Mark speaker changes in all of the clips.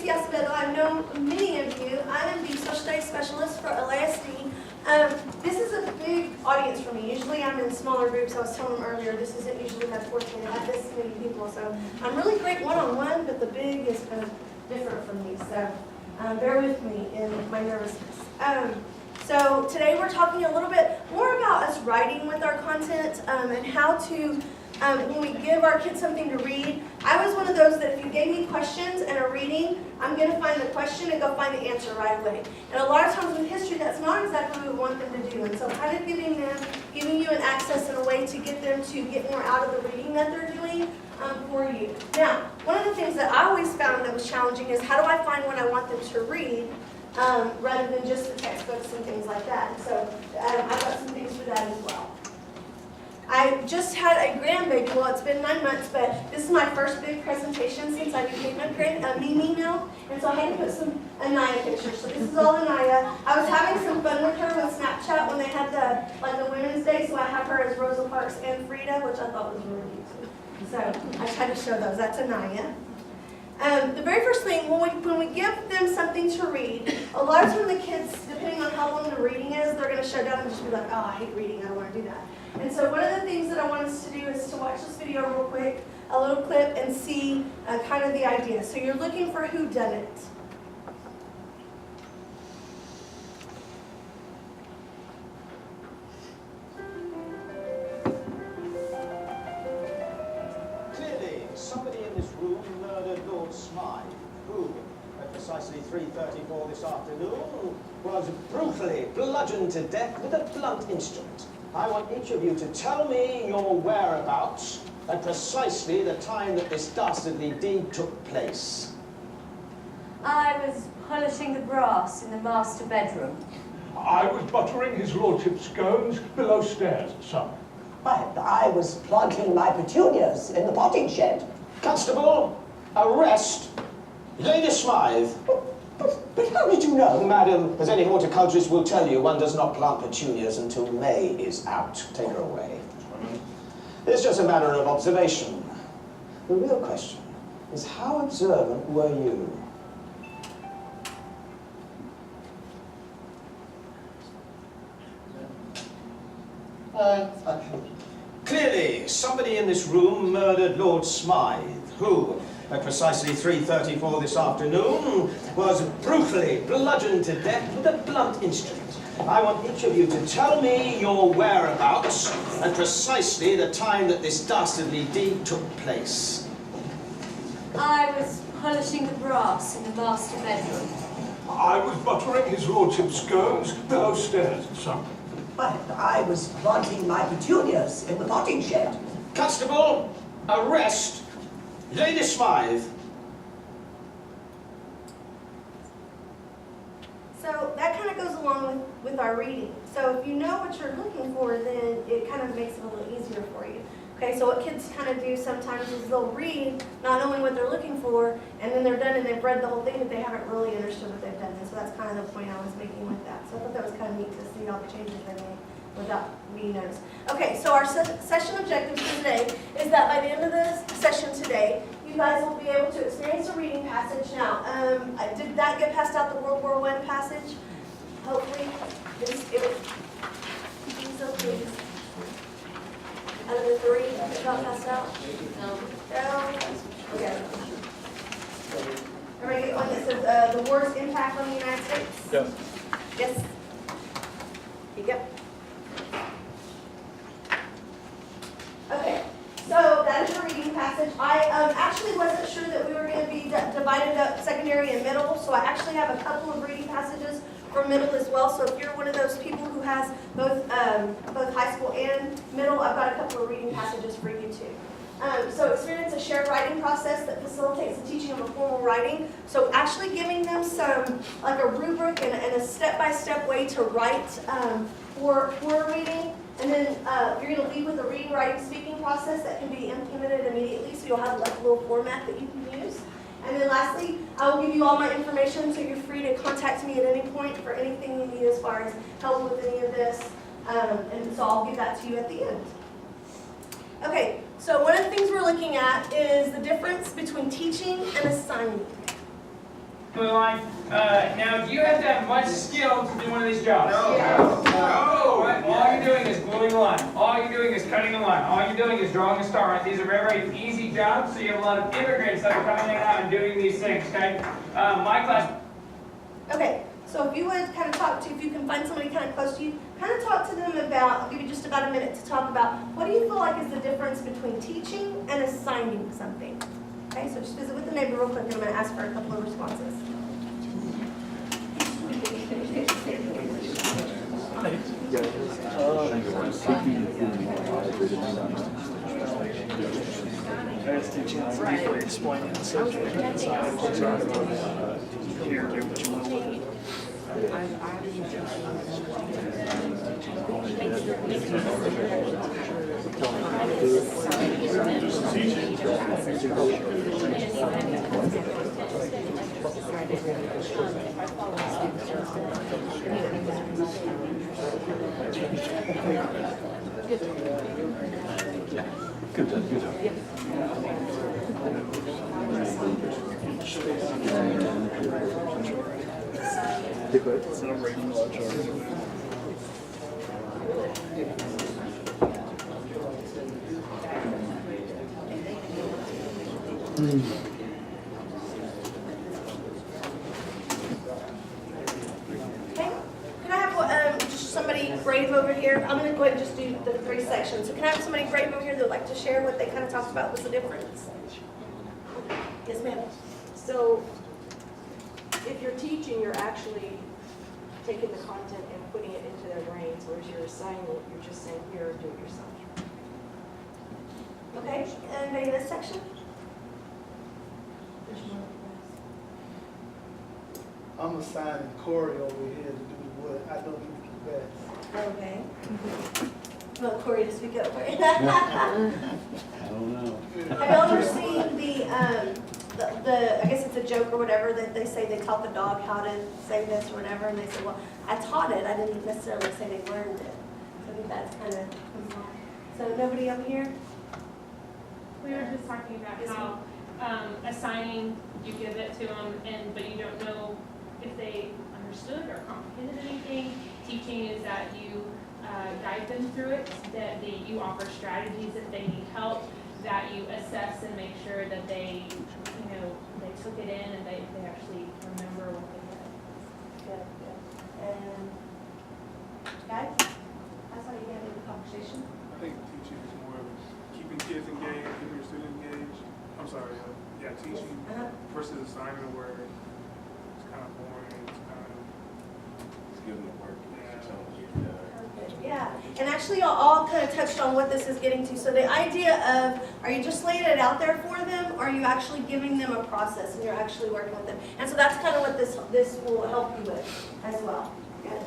Speaker 1: Acevedo. I know many of you. I am the social studies specialist for LISD. This is a big audience for me. Usually I'm in smaller groups. I was telling them earlier, this isn't usually my forte to have this many people. So I'm really great one-on-one, but the big is kind of different for me. So bear with me in my nervousness. So today we're talking a little bit more about us writing with our content and how to, when we give our kids something to read. I was one of those that if you gave me questions and a reading, I'm going to find the question and go find the answer right away. And a lot of times with history, that's not exactly what we want them to do. And so kind of giving you an access and a way to get them to get more out of the reading that they're doing for you. Now, one of the things that I always found that was challenging is how do I find what I want them to read rather than just the textbooks and things like that. And so I've got some things for that as well. I just had a grandbaby. Well, it's been 9 months, but this is my first big presentation since I became a Mimi now. And so I had to put some Anaya pictures. So this is all Anaya. I was having some fun with her on Snapchat when they had the Women's Day. So I have her as Rosa Parks and Frida, which I thought was really cute. So I tried to show those. That's Anaya. The very first thing, when we give them something to read, a lot of times the kids, depending on how long the reading is, they're going to shut down and just be like, oh, I hate reading, I don't want to do that. And so one of the things that I want us to do is to watch this video real quick, a little clip, and see kind of the idea. So you're looking for whodunit.
Speaker 2: Clearly, somebody in this room murdered Lord Smythe, who, at precisely 3:34 this afternoon, was brutally bludgeoned to death with a blunt instrument. I want each of you to tell me your whereabouts at precisely the time that this dastardly deed took place.
Speaker 3: I was polishing the brass in the master bedroom.
Speaker 4: I was buttering his lordship's scones below stairs, sir.
Speaker 5: I was planting my petunias in the potting shed.
Speaker 2: Constable, arrest Lady Smythe.
Speaker 5: But how did you know?
Speaker 2: Madam, as any horticulturist will tell you, one does not plant petunias until May is out. Take her away. It's just a matter of observation. The real question is, how observant were you? Clearly, somebody in this room murdered Lord Smythe, who, at precisely 3:34 this afternoon, was brutally bludgeoned to death with a blunt instrument. I want each of you to tell me your whereabouts at precisely the time that this dastardly deed took place.
Speaker 3: I was polishing the brass in the master bedroom.
Speaker 4: I was buttering his lordship's scones below stairs, sir.
Speaker 5: I was planting my petunias in the potting shed.
Speaker 2: Constable, arrest Lady Smythe.
Speaker 1: So that kind of goes along with our reading. So if you know what you're looking for, then it kind of makes it a little easier for you. Okay, so what kids kind of do sometimes is they'll read not knowing what they're looking for, and then they're done and they've read the whole thing, but they haven't really understood what they've done. And so that's kind of the point I was making with that. So I thought that was kind of neat to see all the changes they made without me noticing. Okay, so our session objectives for today is that by the end of the session today, you guys will be able to experience a reading passage. Now, did that get passed out, the World War I passage? Hopefully, so please. Out of the 3 that got passed out? No. Okay. Everybody get one that says the war's impact on the United States?
Speaker 4: Yes.
Speaker 1: Yes. Yep. Okay, so that is your reading passage. I actually wasn't sure that we were going to be divided up secondary and middle, so I actually have a couple of reading passages for middle as well. So if you're one of those people who has both high school and middle, I've got a couple of reading passages for you too. So experience a shared writing process that facilitates the teaching of a formal writing. So actually giving them some, like a rubric and a step-by-step way to write for a reading. And then you're going to lead with a reading, writing, speaking process that can be implemented immediately. So you'll have like a little format that you can use. And then lastly, I will give you all my information, so you're free to contact me at any point for anything you need as far as help with any of this. And so I'll give that to you at the end. Okay, so one of the things we're looking at is the difference between teaching and assigning.
Speaker 6: line. Now, do you have to have much skill to do one of these jobs? No. No. Right? All you're doing is gluing a line. All you're doing is cutting a line. All you're doing is drawing a star. Right? These are very, very easy jobs, so you have a lot of immigrants that are coming in out and doing these things, okay? My class...
Speaker 1: Okay, so if you would kind of talk to, if you can find somebody kind of close to you, kind of talk to them about, I'll give you just about a minute to talk about, what do you feel like is the difference between teaching and assigning something? Okay, so just visit with the neighbor real quick, and I'm going to ask for a couple of responses.
Speaker 7: Briefly explaining the subject here, do what you want.
Speaker 8: Good job, good job.
Speaker 7: Celebrating large art.
Speaker 1: Okay, can I have just somebody brave over here? I'm going to go ahead and just do the 3 sections. So can I have somebody brave over here that would like to share what they kind of talked about was the difference? Yes, ma'am.
Speaker 9: So if you're teaching, you're actually taking the content and putting it into their brains, whereas you're assigning it, you're just saying, here, do it yourself.
Speaker 1: Okay, anybody in this section?
Speaker 10: I'm assigning Corey over here to do the wood. I know he's the best.
Speaker 1: Okay. Well, Corey to speak up for you.
Speaker 8: I don't know.
Speaker 1: Have y'all ever seen the, I guess it's a joke or whatever, that they say they taught the dog how to say this or whatever, and they say, well, I taught it, I didn't necessarily say they learned it. So I think that's kind of, so nobody over here?
Speaker 11: We were just talking about how assigning, you give it to them, but you don't know if they understood or comprehended anything. Teaching is that you guide them through it, that you offer strategies if they need help, that you assess and make sure that they, they took it in and they actually remember what they did.
Speaker 1: Good, good. And guys, I saw you having a conversation.
Speaker 12: I think teaching is more of keeping kids engaged, keeping your students engaged. I'm sorry, teaching versus assigning where it's kind of boring, it's kind of...
Speaker 8: It's giving them work.
Speaker 1: Yeah, and actually y'all all kind of touched on what this is getting to. So the idea of, are you just laying it out there for them, or are you actually giving them a process and you're actually working with them? And so that's kind of what this will help you with as well. Good.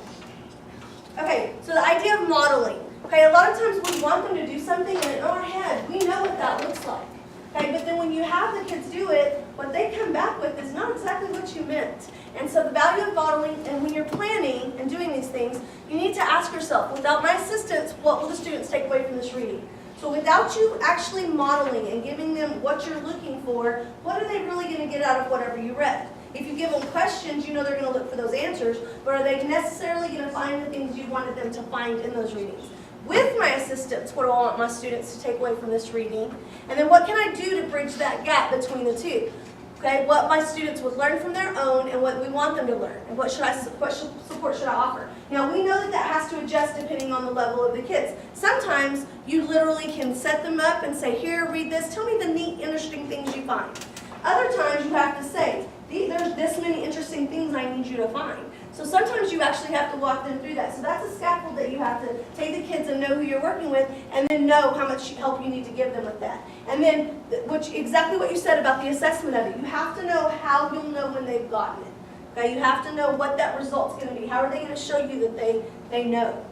Speaker 1: Okay, so the idea of modeling. Okay, a lot of times we want them to do something and in our head, we know what that looks like. Okay, but then when you have the kids do it, what they come back with is not exactly what you meant. And so the value of modeling, and when you're planning and doing these things, you need to ask yourself, without my assistance, what will the students take away from this reading? So without you actually modeling and giving them what you're looking for, what are they really going to get out of whatever you read? If you give them questions, you know they're going to look for those answers, but are they necessarily going to find the things you wanted them to find in those readings? With my assistance, what do I want my students to take away from this reading? And then what can I do to bridge that gap between the two? Okay, what my students would learn from their own and what we want them to learn, and what support should I offer? Now we know that has to adjust depending on the level of the kids. Sometimes you literally can set them up and say, here, read this, tell me the neat, interesting things you find. Other times you have to say, there's this many interesting things I need you to find. So sometimes you actually have to walk them through that. So that's a scaffold that you have to take the kids and know who you're working with, and then know how much help you need to give them with that. And then, exactly what you said about the assessment of it. You have to know how you'll know when they've gotten it. Okay, you have to know what that result's going to be. How are they going to show you that they know?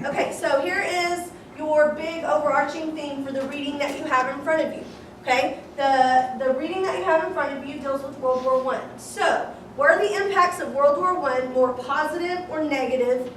Speaker 1: Okay, so here is your big overarching theme for the reading that you have in front of you. Okay, the reading that you have in front of you deals with World War I. So, what are the impacts of World War I, more positive or negative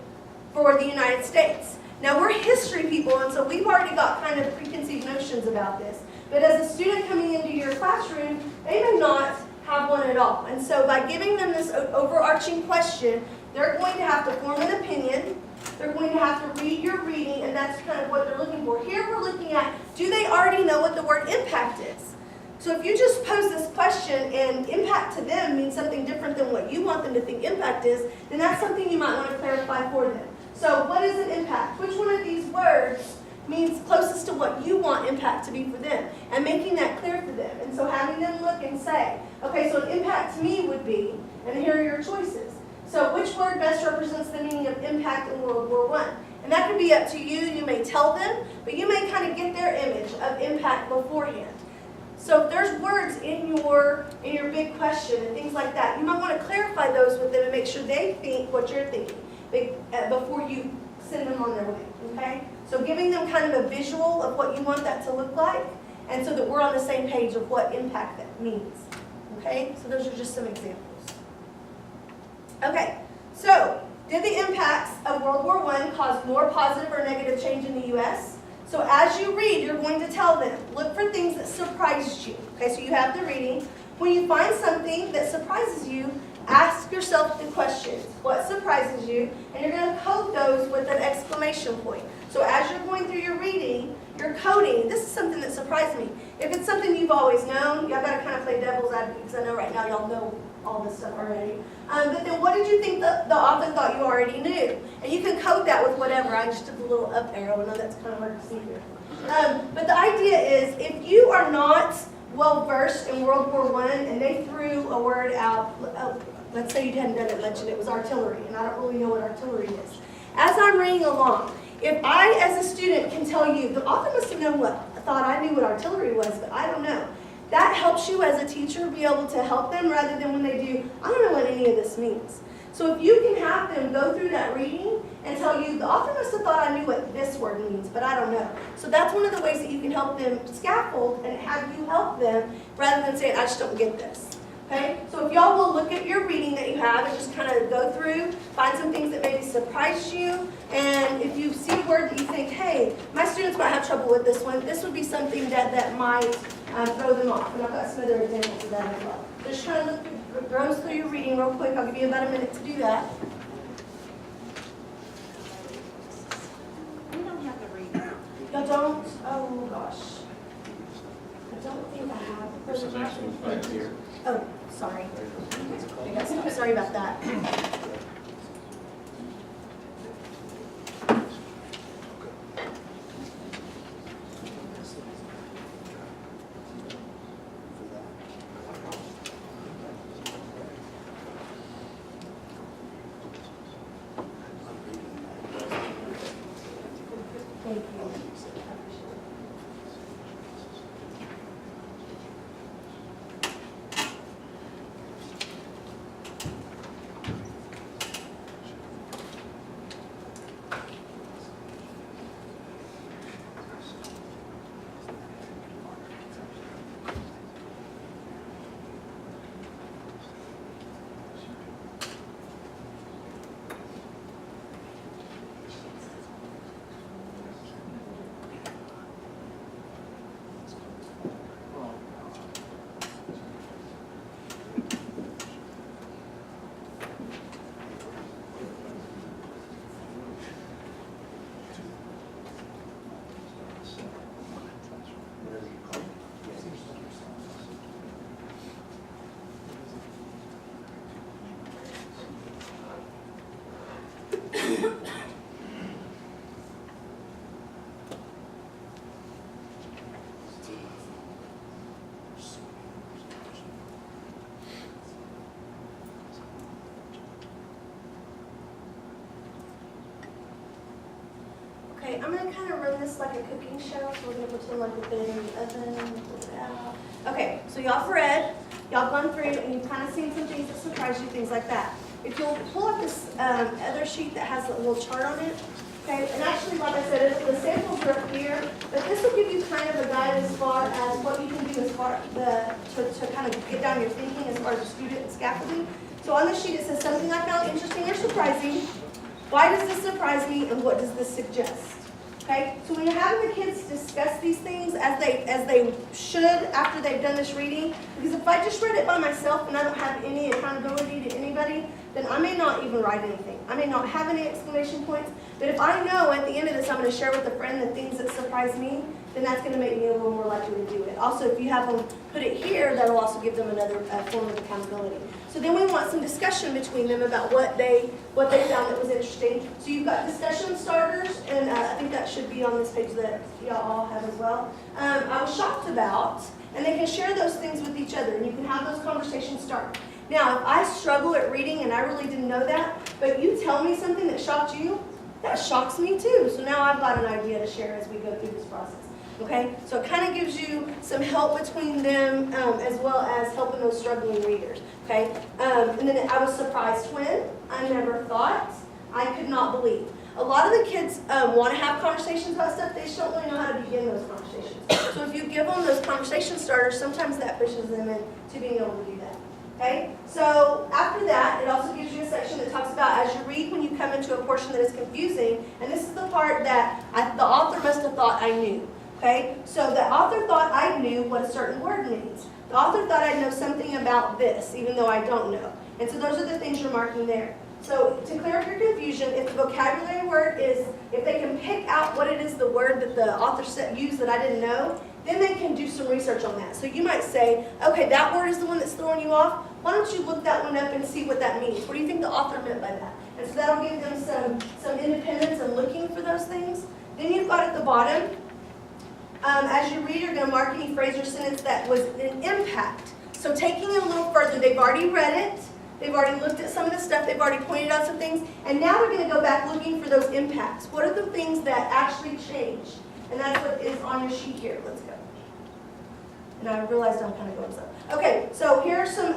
Speaker 1: for the United States? Now, we're history people, and so we've already got kind of preconceived notions about this. But as a student coming into your classroom, they may not have one at all. And so by giving them this overarching question, they're going to have to form an opinion. They're going to have to read your reading, and that's kind of what they're looking for. Here we're looking at, do they already know what the word impact is? So if you just pose this question and impact to them means something different than what you want them to think impact is, then that's something you might want to clarify for them. So what is an impact? Which one of these words means closest to what you want impact to be for them? And making that clear for them. And so having them look and say, okay, so an impact to me would be, and here are your choices. So which word best represents the meaning of impact in World War I? And that could be up to you. You may tell them, but you may kind of get their image of impact beforehand. So if there's words in your big question and things like that, you might want to clarify those with them and make sure they think what you're thinking before you send them on their way, okay? So giving them kind of a visual of what you want that to look like, and so that we're on the same page of what impact that means, okay? So those are just some examples. Okay, so did the impacts of World War I cause more positive or negative change in the U.S.? So as you read, you're going to tell them, look for things that surprised you. Okay, so you have the reading. When you find something that surprises you, ask yourself the question, what surprises you? And you're going to code those with an exclamation point. So as you're going through your reading, you're coding, this is something that surprised me. If it's something you've always known, y'all got to kind of play devil's advocate, because I know right now y'all know all this stuff already. But then what did you think the author thought you already knew? And you can code that with whatever. I just did the little up arrow. I know that's kind of hard to see here. But the idea is, if you are not well versed in World War I and they threw a word out, let's say you hadn't done it much and it was artillery, and I don't really know what artillery is. As I'm reading along, if I as a student can tell you, the author must have known thought I knew what artillery was, but I don't know. That helps you as a teacher be able to help them rather than when they do, I don't know what any of this means. So if you can have them go through that reading and tell you, the author must have thought I knew what this word means, but I don't know. So that's one of the ways that you can help them scaffold and have you help them rather than saying, I just don't get this. Okay? So if y'all will look at your reading that you have and just kind of go through, find some things that maybe surprised you, and if you see a word that you think, hey, my students might have trouble with this one, this would be something that might throw them off. And I've got some other examples of that as well. Just kind of look, browse through your reading real quick. I'll give you about a minute to do that.
Speaker 9: We don't have the reading.
Speaker 1: Y'all don't? Oh gosh. I don't think I have.
Speaker 8: There's some actual right here.
Speaker 1: Oh, sorry. Sorry about that. Thank you. Okay, I'm going to kind of run this like a cooking show, so we're going to pretend like we're putting it in the oven, pull it out. Okay, so y'all have read, y'all gone through, and you've kind of seen some things that surprise you, things like that. If you'll pull up this other sheet that has a little chart on it, okay, and actually, like I said, the samples are up here, but this will give you kind of a guide as far as what you can do as far to kind of get down your thinking as far as the student and scaffolding. So on the sheet it says something I found interesting or surprising. Why does this surprise me, and what does this suggest? Okay, so when you're having the kids discuss these things as they should after they've done this reading, because if I just read it by myself and I don't have any accountability to anybody, then I may not even write anything. I may not have any exclamation points, but if I know at the end of this I'm going to share with a friend the things that surprise me, then that's going to make me a little more likely to do it. Also, if you have them put it here, that'll also give them another form of accountability. So then we want some discussion between them about what they found that was interesting. So you've got discussion starters, and I think that should be on this page that y'all all have as well. I was shocked about, and they can share those things with each other, and you can have those conversations start. Now, if I struggle at reading and I really didn't know that, but you tell me something that shocked you, that shocks me too. So now I've got an idea to share as we go through this process. Okay, so it kind of gives you some help between them as well as helping those struggling readers. Okay, and then I was surprised when I never thought, I could not believe. A lot of the kids want to have conversations about stuff, they just don't really know how to begin those conversations. So if you give them those conversation starters, sometimes that pushes them into being able to do that. Okay, so after that, it also gives you a section that talks about as you read when you come into a portion that is confusing, and this is the part that the author must have thought I knew. Okay, so the author thought I knew what a certain word means. The author thought I know something about this, even though I don't know. And so those are the things you're marking there. So to clear up your confusion, if the vocabulary word is, if they can pick out what it is the word that the author used that I didn't know, then they can do some research on that. So you might say, okay, that word is the one that's throwing you off. Why don't you look that one up and see what that means? What do you think the author meant by that? And so that'll give them some independence in looking for those things. Then you've got at the bottom, as you read, you're going to mark any phrase or sentence that was an impact. So taking it a little further, they've already read it, they've already looked at some of the stuff, they've already pointed out some things, and now we're going to go back looking for those impacts. What are the things that actually changed? And that's what is on your sheet here. Let's go. And I realized I'm kind of going slow. Okay, so here are some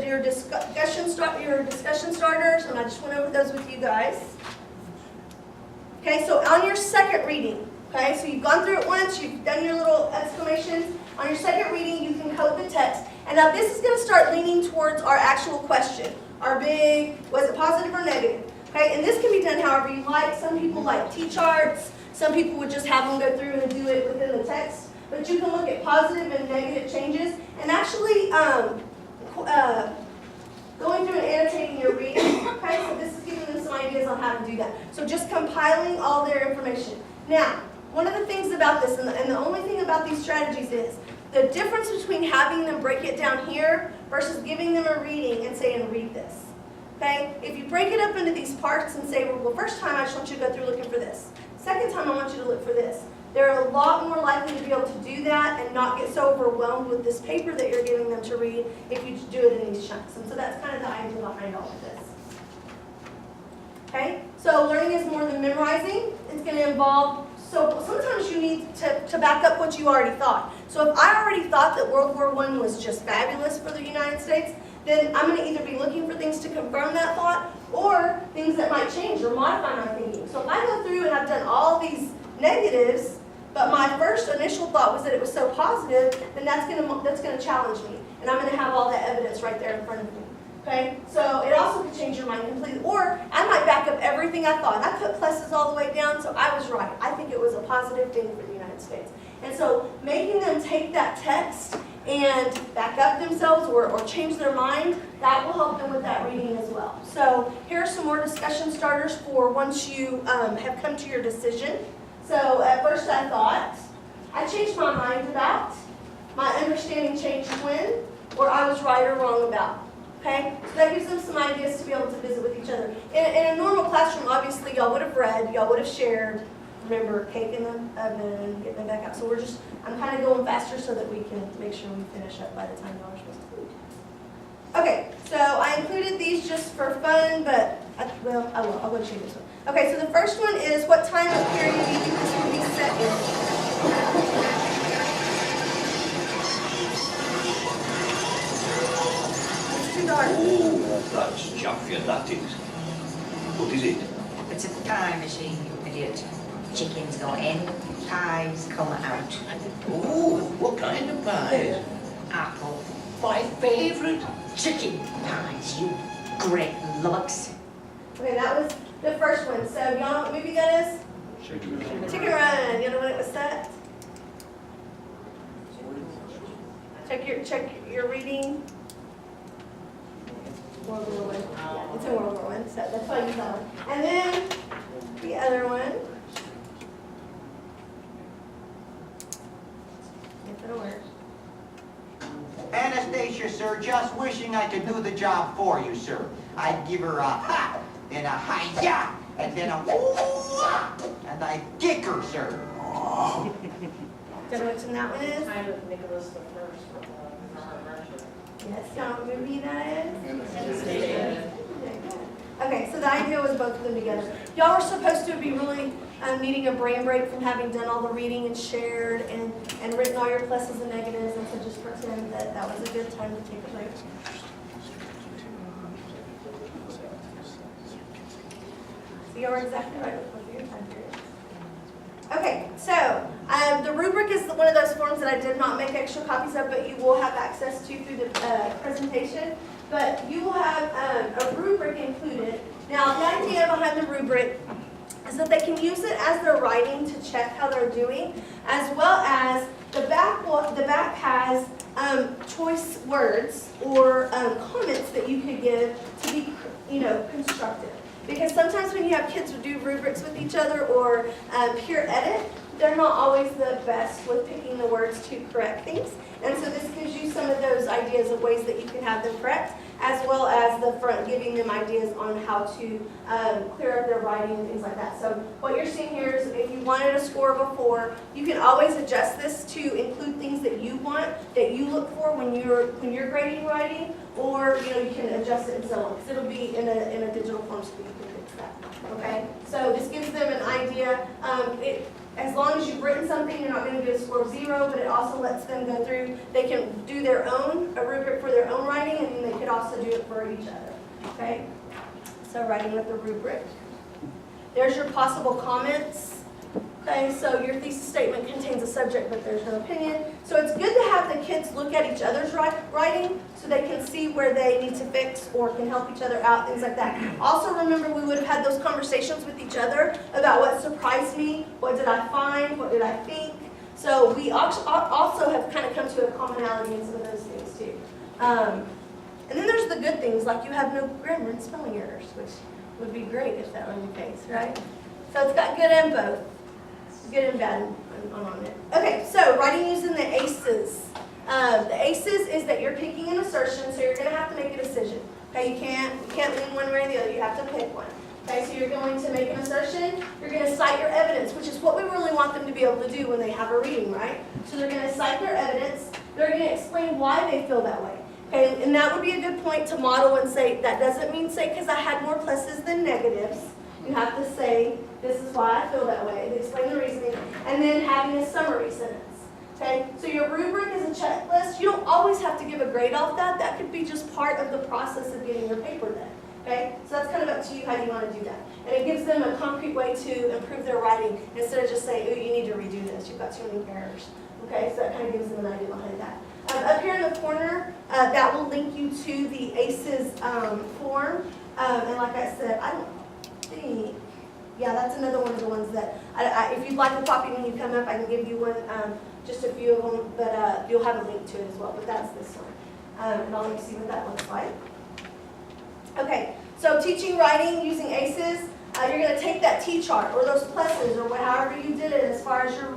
Speaker 1: your discussion starters, and I just went over those with you guys. Okay, so on your second reading, okay, so you've gone through it once, you've done your little exclamations. On your second reading, you can code the text. And now this is going to start leaning towards our actual question. Our big, was it positive or negative? Okay, and this can be done however you like. Some people like T-charts. Some people would just have them go through and do it within the text. But you can look at positive and negative changes. And actually, going through and annotating your reading. Okay, so this is giving them some ideas on how to do that. So just compiling all their information. Now, one of the things about this, and the only thing about these strategies is, the difference between having them break it down here versus giving them a reading and saying, read this. Okay? If you break it up into these parts and say, well, first time I just want you to go through looking for this. Second time I want you to look for this. They're a lot more likely to be able to do that and not get so overwhelmed with this paper that you're giving them to read if you do it in these chunks. And so that's kind of the idea behind all of this. Okay? So learning is more than memorizing. It's going to involve, so sometimes you need to back up what you already thought. So if I already thought that World War I was just fabulous for the United States, then I'm going to either be looking for things to confirm that thought or things that might change or modify my thinking. So if I go through and I've done all these negatives, but my first initial thought was that it was so positive, then that's going to challenge me. And I'm going to have all that evidence right there in front of me. Okay, so it also could change your mind completely. Or I might back up everything I thought. I put pluses all the way down, so I was right. I think it was a positive thing for the United States. And so making them take that text and back up themselves or change their mind, that will help them with that reading as well. So here are some more discussion starters for once you have come to your decision. So at first I thought, I changed my mind about, my understanding changed when, or I was right or wrong about. Okay, so that gives them some ideas to be able to visit with each other. In a normal classroom, obviously, y'all would have read, y'all would have shared. Remember, cake in the oven, getting them back out. So I'm kind of going faster so that we can make sure we finish up by the time y'all are supposed to leave. Okay, so I included these just for fun, but, I'll go show you this one. Okay, so the first one is, what time of period do you think this will be set in?
Speaker 13: Oh, that's champion, that is. What is it?
Speaker 14: It's a pie machine, you idiot. Chickens go in, pies come out.
Speaker 13: Oh, what kind of pies?
Speaker 14: Apple.
Speaker 13: My favourite.
Speaker 14: Chicken pies, you great lummox.
Speaker 1: Okay, that was the first one. So y'all know what movie that is? Chicken run, you know when it was set? Check your reading. World War I. Yeah, it's in World War I, so that's why you saw it. And then the other one. If it'll work.
Speaker 15: Anastasia, sir, just wishing I could do the job for you, sir. I'd give her a ha, then a hi-ya, and then a woo-ah, and I'd kick her, sir.
Speaker 1: Do you know which one that one is?
Speaker 9: Kind of Nicholas the First from the Merchant.
Speaker 1: Yes, you know what movie that is? Okay, so the idea was both of them together. Y'all are supposed to be really needing a brain break from having done all the reading and shared and written all your pluses and negatives, and so just pretend that that was a good time to take a break. So y'all are exactly right with both of your time periods. Okay, so the rubric is one of those forms that I did not make extra copies of, but you will have access to through the presentation. But you will have a rubric included. Now, the idea behind the rubric is that they can use it as they're writing to check how they're doing, as well as the back has choice words or comments that you could give to be, constructive. Because sometimes when you have kids who do rubrics with each other or peer edit, they're not always the best with picking the words to correct things. And so this gives you some of those ideas of ways that you can have them correct, as well as the front giving them ideas on how to clear up their writing and things like that. So what you're seeing here is if you wanted a score of a 4, you can always adjust this to include things that you want, that you look for when you're grading writing, or you can adjust it and so on. Because it'll be in a digital form so you can fix that. Okay? So this gives them an idea. As long as you've written something, you're not going to get a score of 0, but it also lets them go through. They can do their own, a rubric for their own writing, and then they could also do it for each other. Okay? So writing with the rubric. There's your possible comments. Okay, so your thesis statement contains a subject, but there's no opinion. So it's good to have the kids look at each other's writing so they can see where they need to fix or can help each other out, things like that. Also remember, we would have had those conversations with each other about what surprised me, what did I find, what did I think. So we also have kind of come to a commonality in some of those things too. And then there's the good things, like you have no grammar and spelling errors, which would be great if that were the case, right? So it's got good and both. Good and bad on it. Okay, so writing using the ACEs. The ACEs is that you're picking an assertion, so you're going to have to make a decision. Okay, you can't lean one way or the other. You have to pick one. Okay, so you're going to make an assertion. You're going to cite your evidence, which is what we really want them to be able to do when they have a reading, right? So they're going to cite their evidence. They're going to explain why they feel that way. Okay, and that would be a good point to model and say, that doesn't mean say because I had more pluses than negatives. You have to say, this is why I feel that way. Explain the reasoning. And then having a summary sentence. Okay? So your rubric is a checklist. You don't always have to give a grade off that. That could be just part of the process of getting your paper done. Okay? So that's kind of up to you how you want to do that. And it gives them a concrete way to improve their writing instead of just saying, ooh, you need to redo this. You've got too many errors. Okay? So that kind of gives them an idea behind that. Up here in the corner, that will link you to the ACEs form. And like I said, I don't think, yeah, that's another one of the ones that, if you'd like a copy when you come up, I can give you one, just a few of them, but you'll have a link to it as well, but that's this one. And I'll let you see what that looks like. Okay, so teaching writing using ACEs, you're going to take that T-chart or those pluses or however you did it as far as your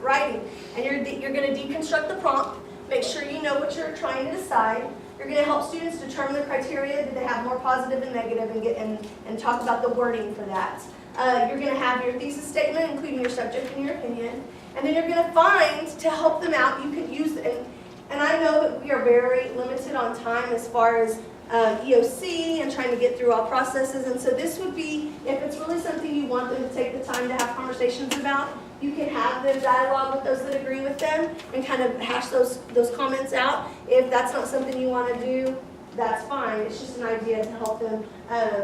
Speaker 1: writing, and you're going to deconstruct the prompt, make sure you know what you're trying to decide. You're going to help students determine the criteria. Do they have more positive and negative, and talk about the wording for that. You're going to have your thesis statement, including your subject and your opinion. And then you're going to find, to help them out, you could use, and I know that we are very limited on time as far as EOC and trying to get through all processes. And so this would be, if it's really something you want them to take the time to have conversations about, you can have the dialogue with those that agree with them and kind of hash those comments out. If that's not something you want to do, that's fine. It's just an idea to help them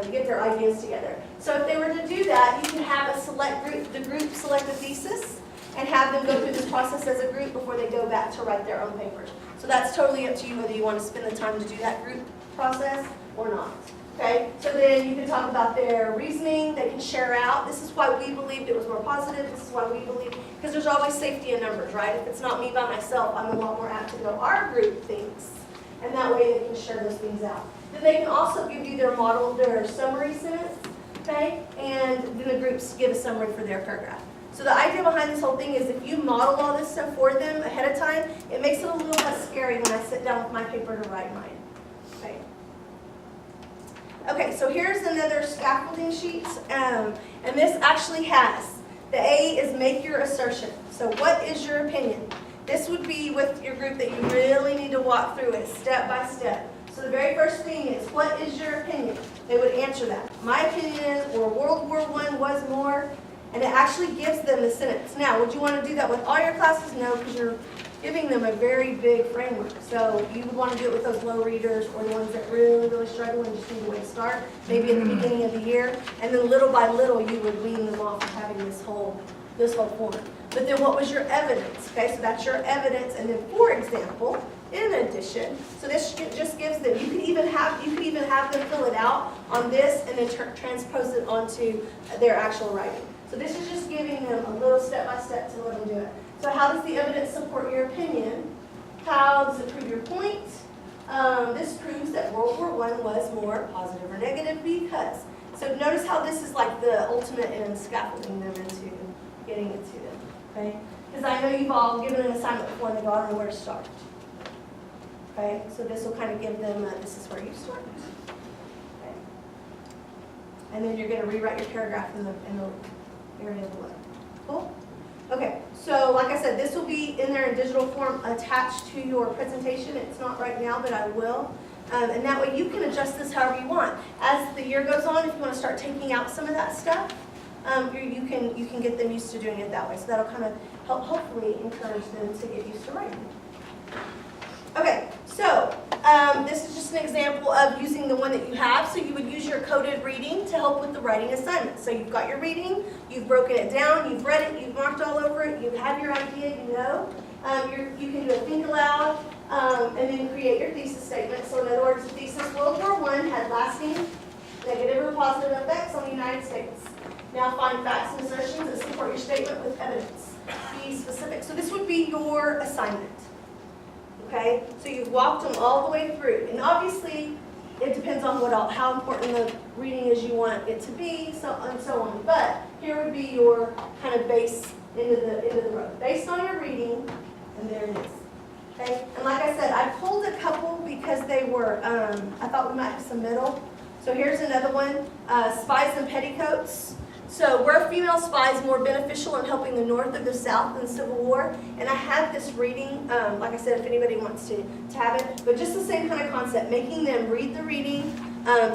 Speaker 1: get their ideas together. So if they were to do that, you can have a select group, the group select a thesis, and have them go through this process as a group before they go back to write their own papers. So that's totally up to you whether you want to spend the time to do that group process or not. Okay, so then you can talk about their reasoning, they can share out. This is why we believed it was more positive, this is why we believe, because there's always safety in numbers, right? If it's not me by myself, I'm a lot more apt to go, our group thinks, and that way they can share those things out. Then they can also give you their model, their summary sentence, okay? And then the groups give a summary for their paragraph. So the idea behind this whole thing is if you model all this stuff for them ahead of time, it makes it a little less scary when I sit down with my paper to write mine. Okay. Okay, so here's another scaffolding sheet, and this actually has, the A is make your assertion. So what is your opinion? This would be with your group that you really need to walk through it step by step. So the very first thing is, what is your opinion? They would answer that. My opinion is, or World War I was more, and it actually gives them the sentence. Now, would you want to do that with all your classes? No, because you're giving them a very big framework. So you would want to do it with those low readers or the ones that really, really struggle and just need a way to start, maybe at the beginning of the year. And then little by little, you would wean them off of having this whole form. But then what was your evidence? Okay, so that's your evidence. And then, for example, in addition, so this just gives them, you could even have them fill it out on this and then transpose it onto their actual writing. So this is just giving them a little step-by-step to let them do it. So how does the evidence support your opinion? How does it prove your point? This proves that World War I was more positive or negative because. So notice how this is like the ultimate in scaffolding them into getting it to them, okay? Because I know you've all given an assignment before and they go, I don't know where to start. Okay, so this will kind of give them, this is where you start. Okay. And then you're going to rewrite your paragraph in the area below. Cool? Okay, so like I said, this will be in there in digital form attached to your presentation. It's not right now, but I will. And that way you can adjust this however you want. As the year goes on, if you want to start taking out some of that stuff, you can get them used to doing it that way. So that'll kind of help hopefully encourage them to get used to writing. Okay, so this is just an example of using the one that you have. So you would use your coded reading to help with the writing assignment. So you've got your reading, you've broken it down, you've read it, you've marked all over it, you have your idea, you know. You can do a think aloud and then create your thesis statement. So in other words, the thesis, World War I had lasting negative or positive effects on the United States. Now find facts and assertions that support your statement with evidence. Be specific. So this would be your assignment. Okay, so you've walked them all the way through, and obviously it depends on how important the reading is you want it to be, and so on. But here would be your kind of base into the road, based on your reading, and there it is. Okay, and like I said, I pulled a couple because they were. I thought we might have some middle. So here's another one: spies and petticoats. So were female spies more beneficial in helping the North or the South in the Civil War? And I have this reading, like I said, if anybody wants to have it, but just the same kind of concept, making them read the reading,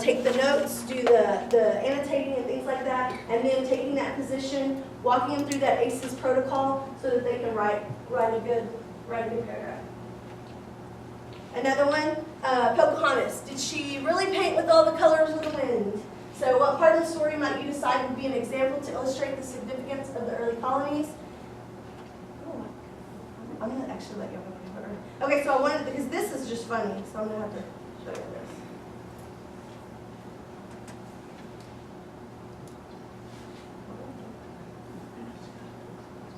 Speaker 1: take the notes, do the annotating and things like that, and then taking that position, walking them through that ACEs protocol so that they can write a good paragraph. Another one, Pocahontas. Did she really paint with all the colors of the wind? So what part of the story might you decide would be an example to illustrate the significance of the early colonies? Oh, I'm going to actually let you go. Okay, so I wanted, because this is just funny, so I'm going to have to show you this.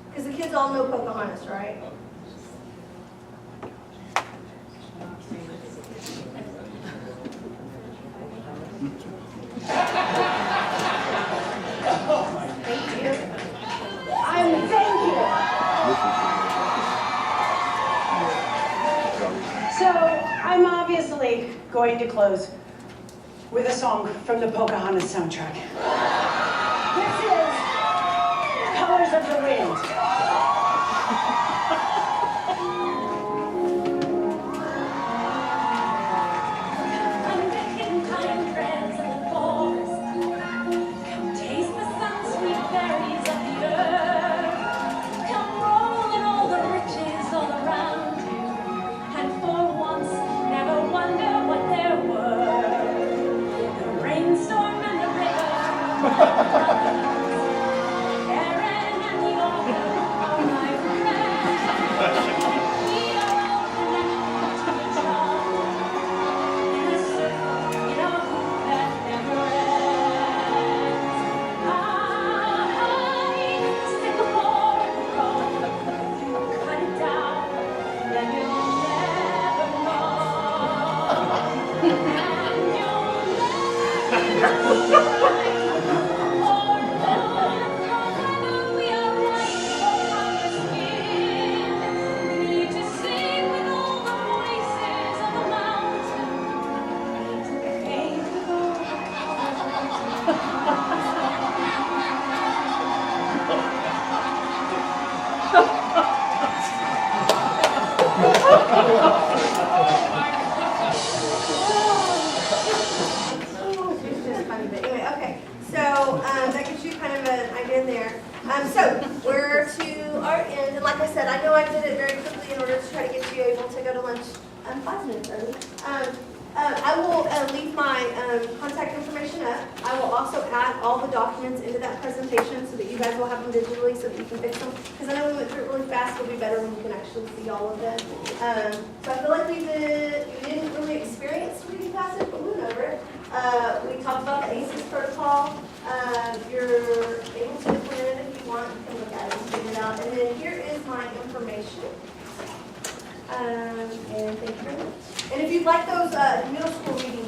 Speaker 1: Because the kids all know Pocahontas, right?
Speaker 16: I'm obviously going to close with a song from the Pocahontas soundtrack. This is Colors of the Wind.
Speaker 17: Aaron and the
Speaker 1: It's just funny, but anyway, okay. So that gives you kind of an idea in there. So we're to our end, and like I said, I know I did it very quickly in order to try to get you able to go to lunch 5 minutes early. I will leave my contact information up. I will also add all the documents into that presentation so that you guys will have them digitally so that you can fix them. Because I know we went through it really fast. It'll be better when you can actually see all of them. So I feel like we didn't really experience reading passage, but we went over it. We talked about the ACEs protocol. You're able to implement it if you want. You can look at it and figure it out. And then here is my information. And thank you very much. And if you'd like those middle school reading